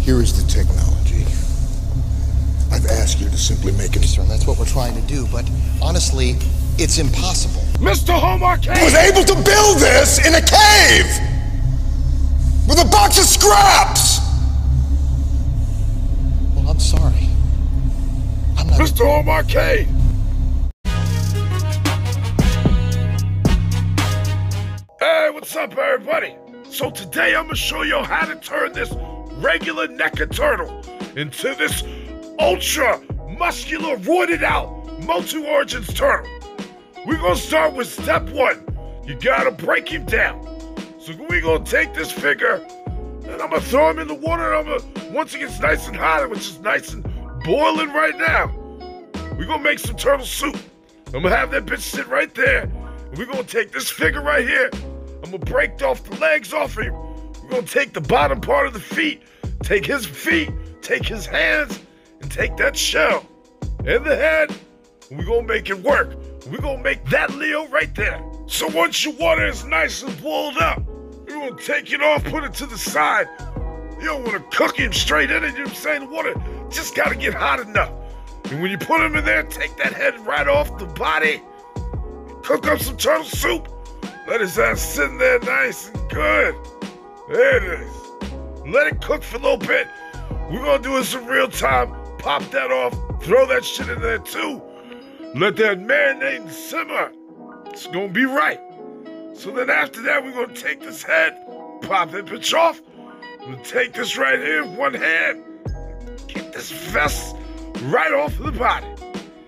Here is the technology. I've asked you to simply make it. Sir, that's what we're trying to do, but honestly, it's impossible. Mr. Home Arcade! I was able to build this in a cave! With a box of scraps! Well, I'm sorry. I'm not... Mr. Home Arcade! Hey, what's up, everybody? So today I'm gonna show you how to turn this regular NECA turtle into this ultra muscular, roided out Motu Origins turtle. We're gonna start with step one. You gotta break him down. So we're gonna take this figure and I'm gonna throw him in the water. And once it gets nice and hot, which is nice and boiling right now, we're gonna make some turtle soup. I'm gonna have that bitch sit right there. And we're gonna take this figure right here. I'm gonna break off the legs off him. We're gonna take the bottom part of the feet, take his feet, take his hands, and take that shell and the head, and we're gonna make it work. We're gonna make that Leo right there. So once your water is nice and boiled up, you're gonna take it off, put it to the side. You don't wanna cook him straight in it, you know what I'm saying? The water just gotta get hot enough. And when you put him in there, take that head right off the body, cook up some turtle soup. Let his ass sit in there nice and good. There it is. Let it cook for a little bit. We're gonna do this in real time. Pop that off, throw that shit in there too. Let that marinate and simmer. It's gonna be right. So then after that, we're gonna take this head, pop that bitch off. We'll take this right here, one hand, get this vest right off of the body.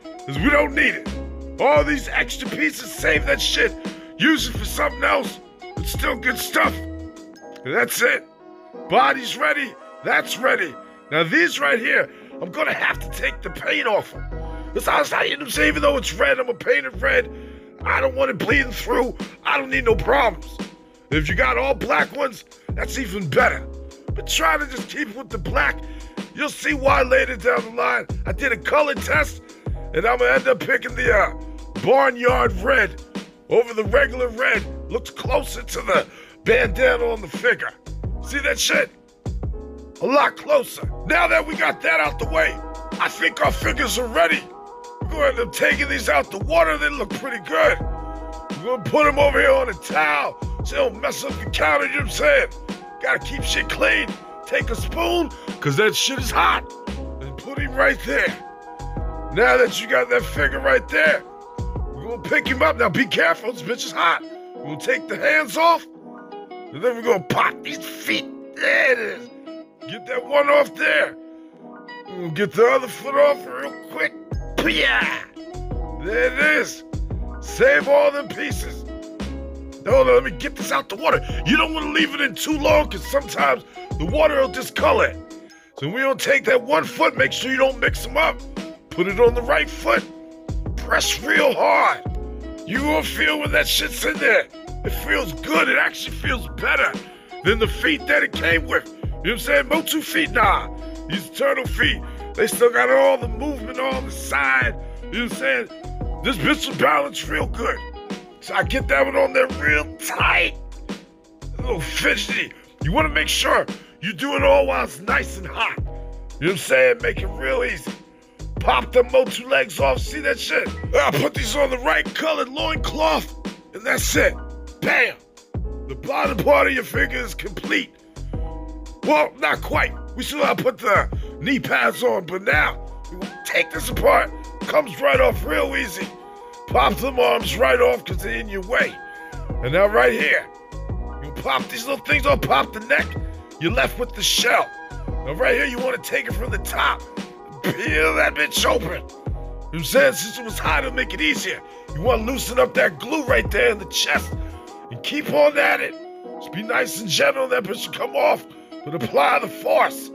Because we don't need it. All these extra pieces, save that shit. Use it for something else. It's still good stuff. And that's it. Body's ready. That's ready. Now these right here, I'm gonna have to take the paint off them. That's how I, you know what I'm saying? Even though it's red, I'm gonna paint it red. I don't want it bleeding through. I don't need no problems. If you got all black ones, that's even better. But try to just keep it with the black. You'll see why later down the line. I did a color test, and I'm gonna end up picking the barnyard red over the regular red. Looks closer to the bandana on the figure. See that shit? A lot closer. Now that we got that out the way, I think our figures are ready. We're gonna end up taking these out the water. They look pretty good. We're gonna put them over here on a towel so they don't mess up the counter, you know what I'm saying? Gotta keep shit clean. Take a spoon, cause that shit is hot. And put him right there. Now that you got that figure right there, we're gonna pick him up. Now be careful, this bitch is hot. We're gonna take the hands off, and then we're gonna pop these feet. There it is. Get that one off there. We're gonna get the other foot off real quick. Yeah. There it is. Save all them pieces. No, let me get this out the water. You don't want to leave it in too long because sometimes the water will discolor it. So we don't take that one foot. Make sure you don't mix them up. Put it on the right foot. Press real hard. You gonna feel when that shit's in there. It feels good. It actually feels better than the feet that it came with. You know what I'm saying? Motu feet, nah. These turtle feet, they still got all the movement on the side. You know what I'm saying? This bitch will balance real good. So I get that one on there real tight. A little fidgety. You want to make sure you do it all while it's nice and hot. You know what I'm saying? Make it real easy. Pop the Motu legs off. See that shit? I put these on the right colored loincloth, and that's it. Bam! The bottom part of your figure is complete. Well, not quite. We still gotta put the knee pads on, but now we will take this apart. Comes right off real easy. Pop them arms right off because they're in your way. And now right here, you pop these little things off, pop the neck. You're left with the shell. Now right here, you want to take it from the top. Peel that bitch open. You know what I'm saying? Since it was hot, it'll make it easier. You want to loosen up that glue right there in the chest. And keep on at it. Just be nice and gentle. That bitch will come off. But apply the force.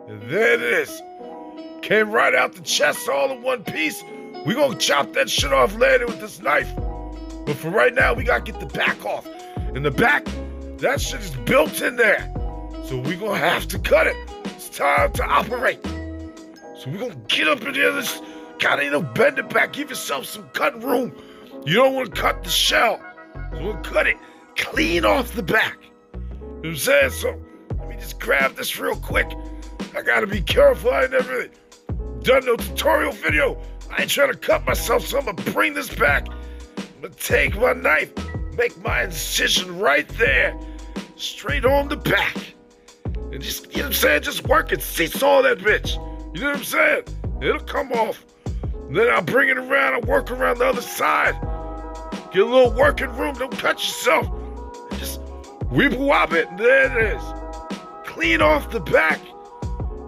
And there it is. Came right out the chest all in one piece. We're gonna chop that shit off later with this knife. But for right now, we gotta get the back off. In the back, that shit is built in there. So we're gonna have to cut it. It's time to operate. So we're gonna get up in here, this gotta, bend it back. Give yourself some cutting room. You don't wanna cut the shell. So we'll cut it clean off the back. You know what I'm saying? So let me just grab this real quick. I gotta be careful. I ain't never done no tutorial video. I ain't trying to cut myself, so I'm gonna bring this back. I'm gonna take my knife, make my incision right there, straight on the back. And just, you know what I'm saying, just work it, seesaw that bitch. You know what I'm saying? It'll come off. And then I'll bring it around, I'll work around the other side. Get a little working room, don't cut yourself. And just weep-wop it, and there it is. Clean off the back.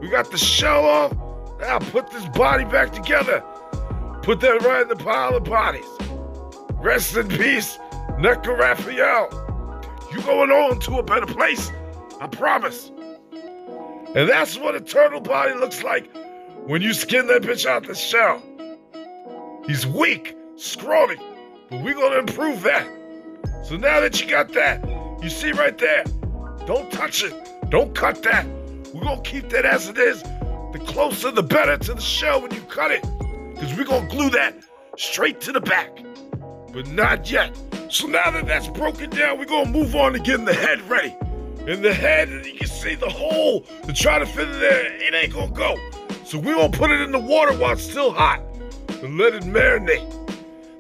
We got the shell off. Now put this body back together. Put that right in the pile of bodies. Rest in peace, Necker Raphael. You going on to a better place, I promise. And that's what a turtle body looks like when you skin that bitch out the shell. He's weak, scrawny, but we're gonna improve that. So now that you got that, you see right there, don't touch it, don't cut that. We're gonna keep that as it is. The closer the better to the shell when you cut it, because we're gonna glue that straight to the back. But not yet. So now that that's broken down, we're gonna move on to getting the head ready. And the head, you can see the hole to try to fit it there, it ain't gonna go. So we're gonna put it in the water while it's still hot and let it marinate.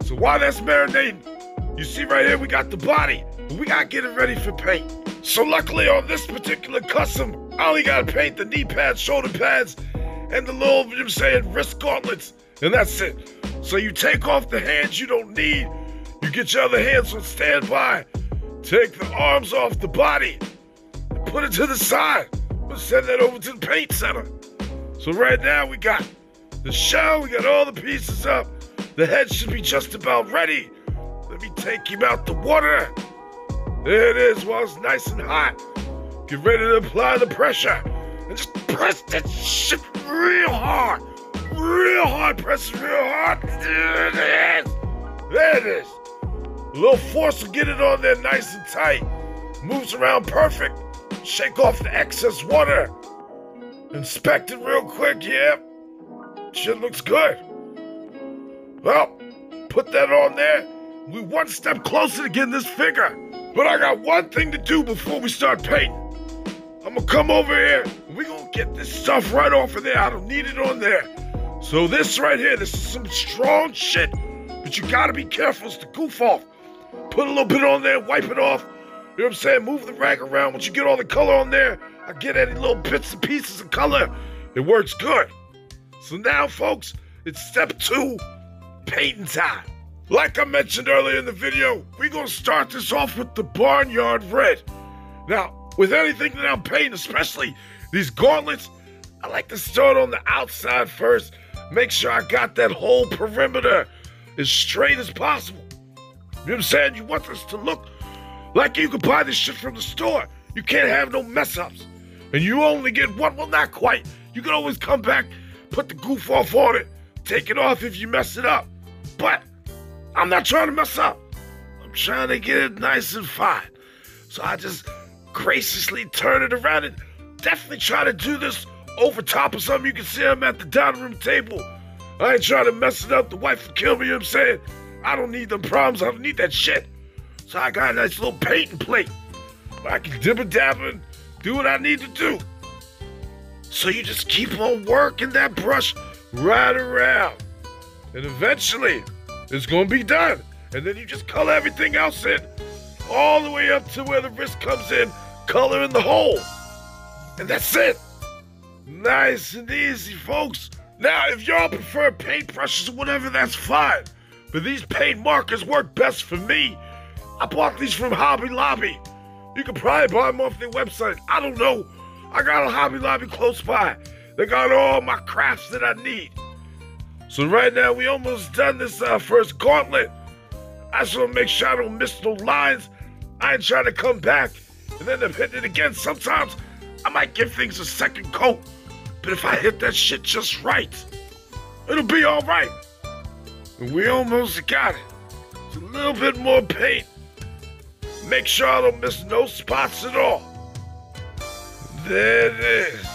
So while that's marinating, you see right here we got the body, but we gotta get it ready for paint. So luckily on this particular custom, I only gotta paint the knee pads, shoulder pads, and the little, you know what I'm saying, wrist gauntlets, and that's it. So you take off the hands you don't need, you get your other hands on standby, take the arms off the body, and put it to the side. We'll send that over to the paint center. So right now we got the shell, we got all the pieces up. The head should be just about ready. Let me take him out the water. There it is while it's nice and hot. Get ready to apply the pressure. And just press that shit real hard. Real hard, press it real hard. There it is. There it is. A little force will get it on there nice and tight. Moves around perfect. Shake off the excess water. Inspect it real quick, yeah. Shit looks good. Well, put that on there. We're one step closer to getting this figure. But I got one thing to do before we start painting. I'm gonna come over here and we're gonna get this stuff right off of there. I don't need it on there. So this right here, this is some strong shit, but you gotta be careful, it's the goof off. Put a little bit on there, wipe it off. You know what I'm saying? Move the rag around. Once you get all the color on there, I get any little bits and pieces of color. It works good. So now, folks, it's step 2, painting time. Like I mentioned earlier in the video, we're gonna start this off with the Barnyard Red. Now, with anything that I'm painting, especially these gauntlets, I like to start on the outside first. Make sure I got that whole perimeter as straight as possible. You know what I'm saying? You want this to look like you could buy this shit from the store. You can't have no mess ups. And you only get one, well, not quite. You can always come back, put the goof off on it, take it off if you mess it up. But I'm not trying to mess up. I'm trying to get it nice and fine. So I just graciously turn it around and definitely try to do this over top of something. You can see I'm at the dining room table. I ain't trying to mess it up. The wife will kill me, you know what I'm saying? I don't need them problems. I don't need that shit. So I got a nice little painting plate. I can dibber-dabber and do what I need to do. So you just keep on working that brush right around. And eventually, it's going to be done. And then you just color everything else in, all the way up to where the wrist comes in, color in the hole. And that's it. Nice and easy, folks. Now, if y'all prefer paint brushes or whatever, that's fine. But these paint markers work best for me. I bought these from Hobby Lobby. You can probably buy them off their website. I don't know. I got a Hobby Lobby close by. They got all my crafts that I need. So right now, we almost done this first gauntlet. I just want to make sure I don't miss no lines. I ain't trying to come back and end up hitting it again. Sometimes I might give things a second coat. But if I hit that shit just right, it'll be all right. And we almost got it. It's a little bit more paint. Make sure I don't miss no spots at all. There it is.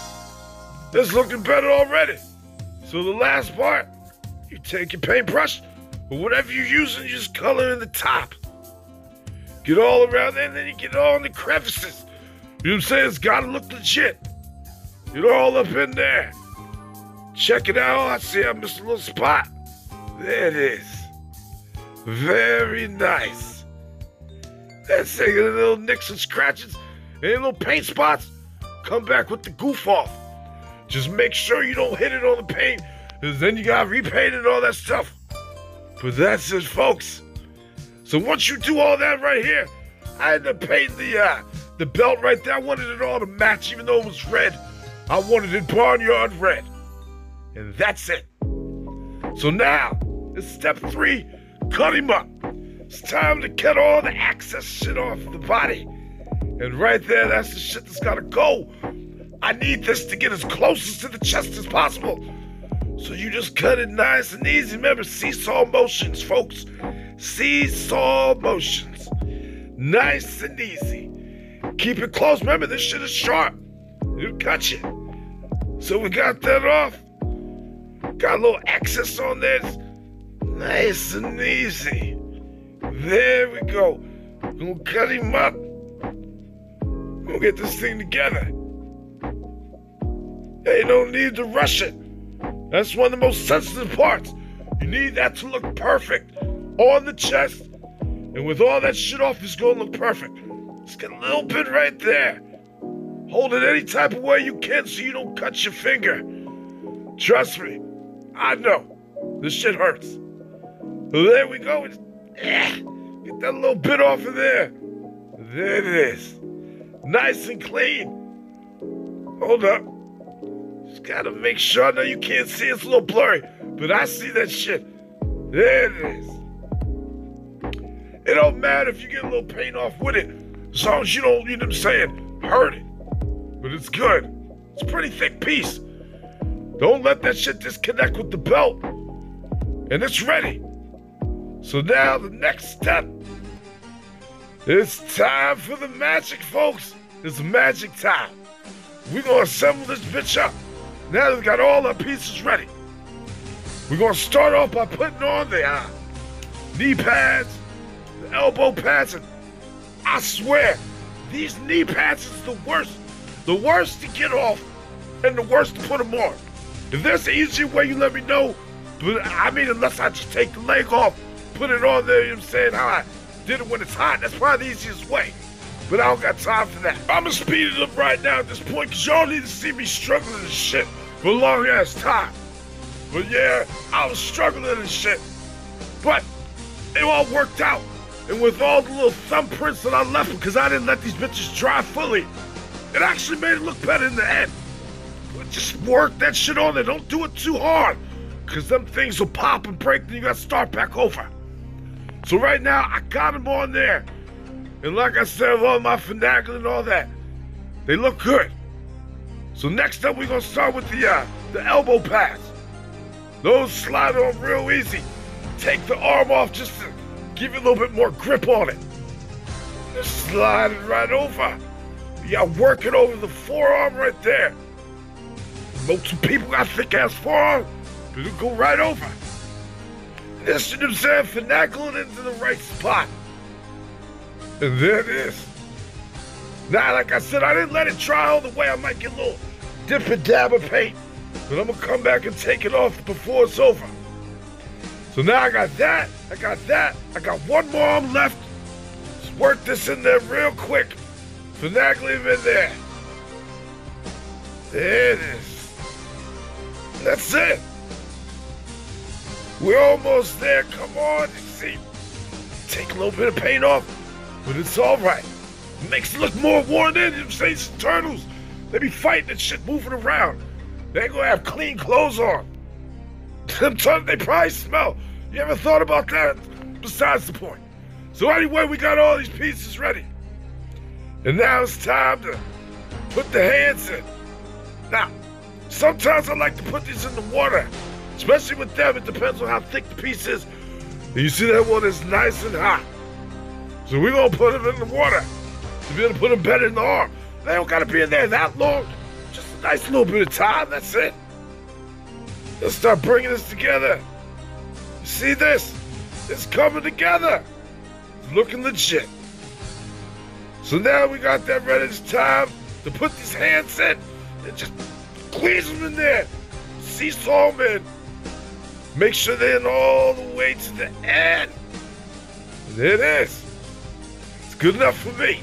It's looking better already. So the last part, you take your paintbrush, or whatever you're using, you just color in the top. Get all around there, and then you get all in the crevices. You know what I'm saying? It's gotta look legit. Get all up in there. Check it out. I see I missed a little spot. There it is. Very nice. That's it. Little nicks and scratches. Any little paint spots, come back with the goof off. Just make sure you don't hit it on the paint, because then you gotta repaint it and all that stuff. But that's it, folks. So once you do all that right here, I had to paint the belt right there. I wanted it all to match, even though it was red. I wanted it barnyard red. And that's it. So now, it's step 3, cut him up. It's time to cut all the excess shit off the body. And right there, that's the shit that's gotta go. I need this to get as close to the chest as possible. So you just cut it nice and easy. Remember, seesaw motions, folks. Seesaw motions. Nice and easy. Keep it close. Remember, this shit is sharp. It'll cut you. So we got that off. Got a little excess on there. Nice and easy. There we go. We'll cut him up. We'll get this thing together. Hey, you don't need to rush it. That's one of the most sensitive parts. You need that to look perfect on the chest. And with all that shit off, it's gonna look perfect. Just get a little bit right there. Hold it any type of way you can so you don't cut your finger. Trust me, I know. This shit hurts. So there we go. Get that little bit off of there. There it is. Nice and clean. Hold up. Just gotta make sure. Now you can't see, it's a little blurry, but I see that shit. There it is. It don't matter if you get a little paint off with it, as long as you don't, you know what I'm saying, hurt it. But it's good. It's a pretty thick piece. Don't let that shit disconnect with the belt. And it's ready. So now the next step. It's time for the magic, folks. It's magic time. We're gonna assemble this bitch up. Now that we got all our pieces ready, we're gonna start off by putting on the knee pads, the elbow pads, and I swear, these knee pads is the worst. The worst to get off, and the worst to put them on. If there's an easier way, you let me know. But I mean, unless I just take the leg off, put it on there, you know what I'm saying, how I did it when it's hot, that's probably the easiest way. But I don't got time for that. I'm gonna speed it up right now at this point, because y'all need to see me struggling and shit for a long ass time. But yeah, I was struggling and shit. But it all worked out. And with all the little thumbprints that I left, because I didn't let these bitches dry fully, it actually made it look better in the end. But just work that shit on there. Don't do it too hard, because them things will pop and break, then you gotta start back over. So right now, I got them on there. And like I said, with all my finagling and all that, they look good. So next up, we're gonna start with the elbow pads. Those slide on real easy. Take the arm off just to give you a little bit more grip on it. Just slide it right over. You gotta work it over the forearm right there. Most people got thick ass forearm, but it'll go right over. This, you know what I'm saying, finagling into the right spot. And there it is. Now, like I said, I didn't let it dry all the way. I might get a little dip and dab of paint, but I'm gonna come back and take it off before it's over. So now I got that, I got one more arm left. Just work this in there real quick. Finagle him in there. There it is. That's it. We're almost there. Come on. You see, take a little bit of paint off, but it's all right. It makes it look more worn in. You know what I'm saying? Some turtles, they be fighting and shit, moving around. They ain't gonna have clean clothes on. Them turtles, they probably smell. You ever thought about that? Besides the point. So anyway, we got all these pieces ready. And now it's time to put the hands in. Now, sometimes I like to put these in the water. Especially with them, it depends on how thick the piece is. And you see that one is nice and hot. So we're gonna put them in the water to be able to put them better in the arm. They don't gotta be in there that long. Just a nice little bit of time, that's it. Let's start bringing this together. You see this? It's coming together. It's looking legit. So now we got that ready. It's time to put these hands in and just Squeeze them in there. Seesaw them in. Make sure they're in all the way to the end. And there it is. It's good enough for me.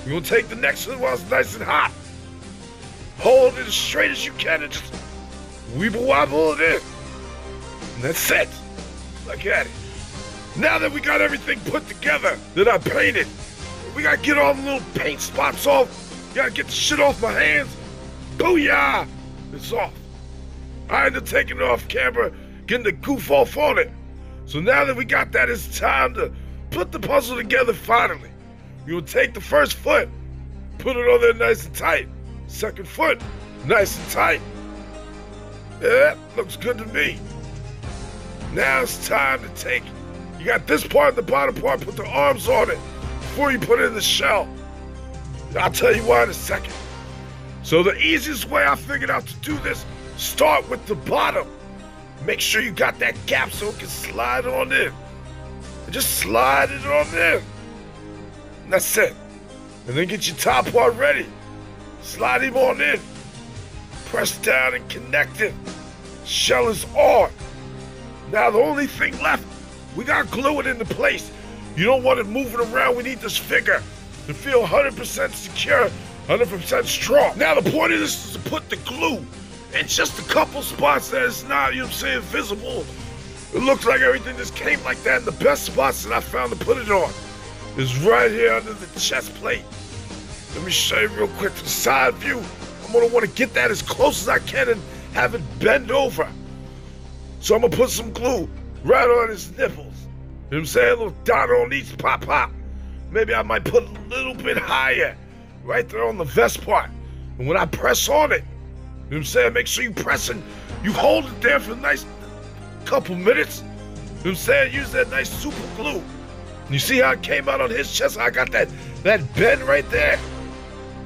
We're gonna take the next one while it's nice and hot. Hold it as straight as you can and just weeble wobble it in. And that's it. Look at it. Now that we got everything put together that I painted, we gotta get all the little paint spots off. Gotta get the shit off my hands. Booyah! It's off. I ended up taking it off camera, getting the goof off on it. So now that we got that, it's time to put the puzzle together finally. You'll take the first foot, put it on there nice and tight. Second foot, nice and tight. Yeah, looks good to me. Now it's time to take, you got this part and the bottom part, put the arms on it before you put it in the shell. I'll tell you why in a second. So the easiest way I figured out to do this, start with the bottom. Make sure you got that gap so it can slide on in. And just slide it on in. And that's it. And then get your top part ready. Slide him on in. Press down and connect it. Shell is on. Now the only thing left, we gotta glue it into place. You don't want it moving around. We need this figure to feel 100% secure, 100% strong. Now the point of this is to put the glue in just a couple spots that is not, you know what I'm saying, visible. It looks like everything just came like that, and the best spots that I found to put it on is right here under the chest plate. Let me show you real quick to the side view. I'm gonna wanna get that as close as I can and have it bend over. So I'm gonna put some glue right on his nipples. You know what I'm saying? A little dot on each pop. Maybe I might put a little bit higher right there on the vest part. And when I press on it, you know what I'm saying? Make sure you press and you hold it there for a nice couple minutes. You know what I'm saying? Use that nice super glue. And you see how it came out on his chest? I got that bend right there.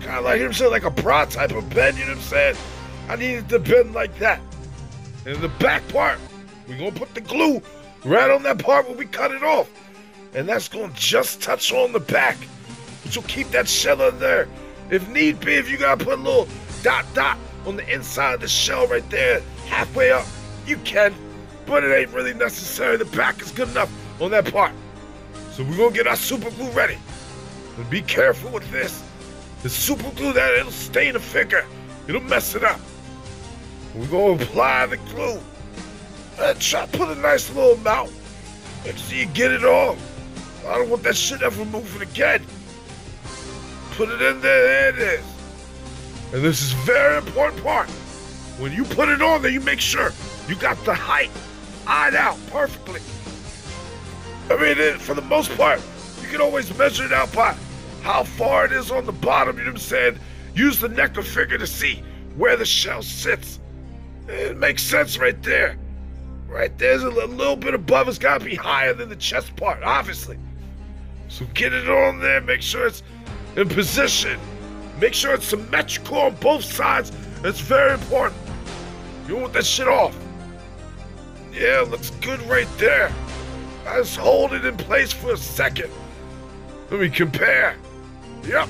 Kind of like, you know what I'm saying? Like a bra type of bend, you know what I'm saying? I needed to bend like that. And the back part, we're gonna put the glue right on that part where we cut it off. And that's gonna just touch on the back. But you'll keep that shell in there. If need be, if you gotta put a little dot on the inside of the shell right there, halfway up, you can. But it ain't really necessary. The back is good enough on that part. So we're gonna get our super glue ready. And be careful with this. The super glue, that it'll stain the figure. It'll mess it up. We're gonna apply the glue. Try to put a nice little amount. Make sure you get it all. I don't want that shit ever moving again. Put it in there, there it is. And this is a very important part. When you put it on there, you make sure you got the height eyed out perfectly. I mean, for the most part, you can always measure it out by how far it is on the bottom, you know what I'm saying? Use the necker figure to see where the shell sits. It makes sense right there. Right there's a little bit above. It's gotta be higher than the chest part, obviously. So get it on there, make sure it's in position. Make sure it's symmetrical on both sides. That's very important. You don't want that shit off. Yeah, looks good right there. I just hold it in place for a second. Let me compare. Yep.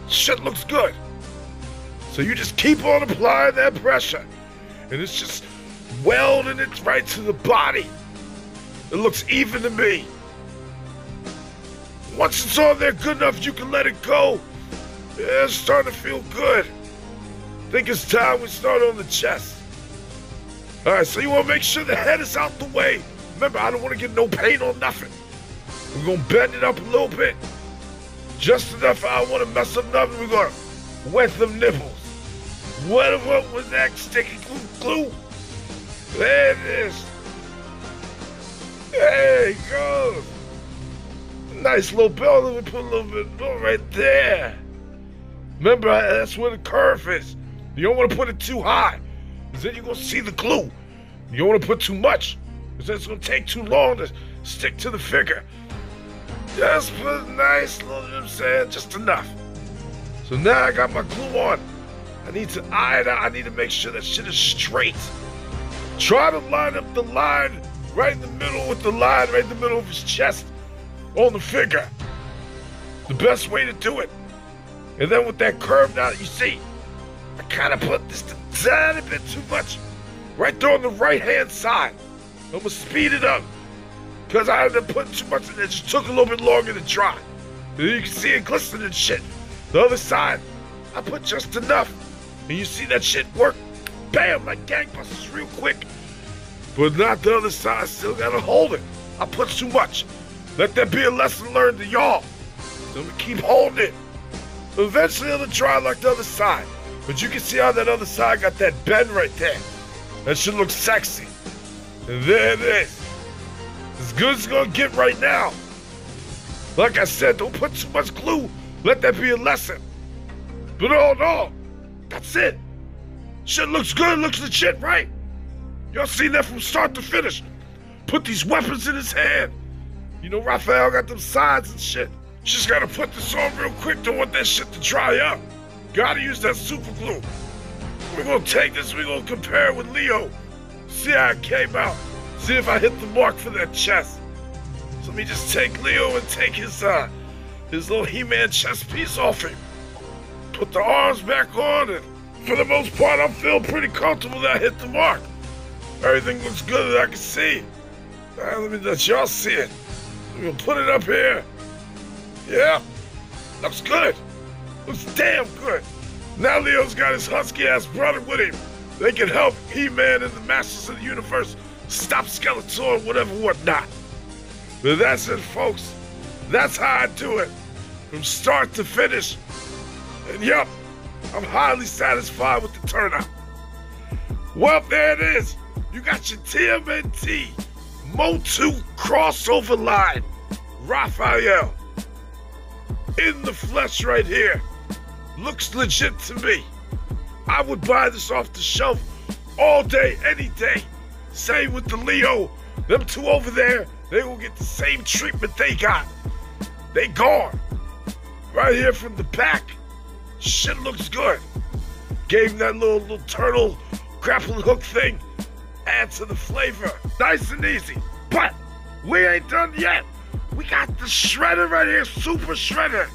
Shit looks good. So you just keep on applying that pressure. And it's just welding it right to the body. It looks even to me. Once it's on there good enough, you can let it go. Yeah, it's starting to feel good. I think it's time we start on the chest. All right, so you want to make sure the head is out the way. Remember, I don't want to get no paint on nothing. We're going to bend it up a little bit. Just enough I don't want to mess up nothing. We're going to wet them nipples. What was that sticky glue? There it is. There it goes. Nice little bell. Let me put a little bit more right there. Remember, that's where the curve is. You don't want to put it too high, because then you're going to see the glue. You don't want to put too much, because then it's going to take too long to stick to the figure. Just put a nice little, you know what I'm saying, just enough. So now I got my glue on. I need to eye it out. I need to make sure that shit is straight. Try to line up the line right in the middle with the line right in the middle of his chest on the figure. The best way to do it. And then with that curve now that you see, I kind of put this tiny bit too much. Right there on the right-hand side. I'm gonna speed it up. Because I ended up putting too much in it. It just took a little bit longer to dry. And you can see it glistening and shit. The other side, I put just enough. And you see that shit work. Bam, like gangbusters real quick. But not the other side, still gotta hold it. I put too much. Let that be a lesson learned to y'all. So I'm gonna keep holding it. Eventually it'll dry like the other side. But you can see how that other side got that bend right there. That should look sexy. And there it is. As good as it's gonna get right now. Like I said, don't put too much glue. Let that be a lesson. But all in all, that's it. Shit looks good, looks legit, right? Y'all seen that from start to finish. Put these weapons in his hand. You know, Raphael got them sides and shit. Just gotta put this on real quick. Don't want that shit to dry up. Gotta use that super glue. We're gonna take this, we're gonna compare it with Leo. See how it came out. See if I hit the mark for that chest. So let me just take Leo and take his little He-Man chest piece off him. Put the arms back on, and for the most part, I'm feeling pretty comfortable that I hit the mark. Everything looks good that I can see. Let me let y'all see it. We're gonna put it up here. Yeah, looks good. Looks damn good. Now Leo's got his husky-ass brother with him. They can help He-Man and the Masters of the Universe stop Skeletor, whatever, whatnot. But that's it, folks. That's how I do it, from start to finish. And yup, I'm highly satisfied with the turnout. Well, there it is. You got your TMNT Motu crossover line. Raphael. In the flesh right here. Looks legit to me. I would buy this off the shelf all day, any day. Same with the Leo. Them two over there, they will get the same treatment they got. They gone. Right here from the back. Shit looks good. Gave him that little turtle grappling hook thing. Add to the flavor. Nice and easy. But we ain't done yet. We got the Shredder right here, Super Shredder.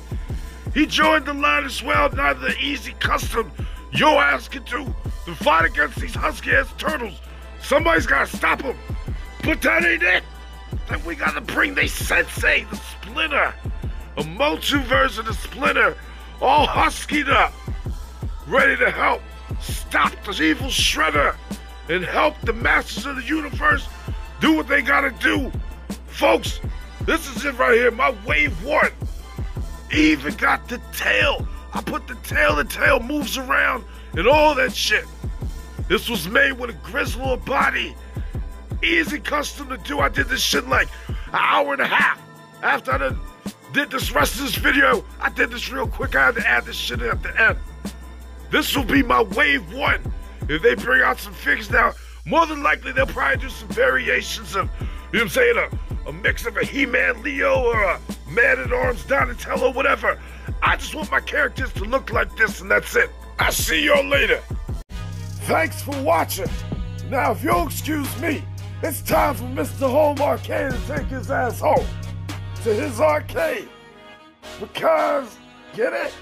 He joined the line as well. Now the easy custom your ass can do to fight against these husky-ass turtles. Somebody's gotta stop them. But that ain't it. Then we gotta bring the Sensei, the Splinter. A Motu version of Splinter, all huskied up. Ready to help stop the evil Shredder and help the Masters of the Universe do what they gotta do. Folks, this is it right here, my wave one. Even got the tail. I put the tail moves around and all that shit. This was made with a Grayskull body. Easy custom to do. I did this shit in like an hour and a half. After I did this rest of this video, I did this real quick. I had to add this shit in at the end. This will be my wave one. If they bring out some figures now, more than likely they'll probably do some variations of, you know what I'm saying, a mix of a He-Man Leo or a Man-at-Arms Donatello, whatever. I just want my characters to look like this, and that's it. I'll see y'all later. Thanks for watching. Now, if you'll excuse me, it's time for Mr. Home Arcade to take his ass home to his arcade. Because, get it?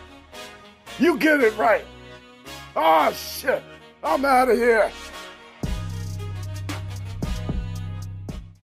You get it right. Oh, shit. I'm out of here.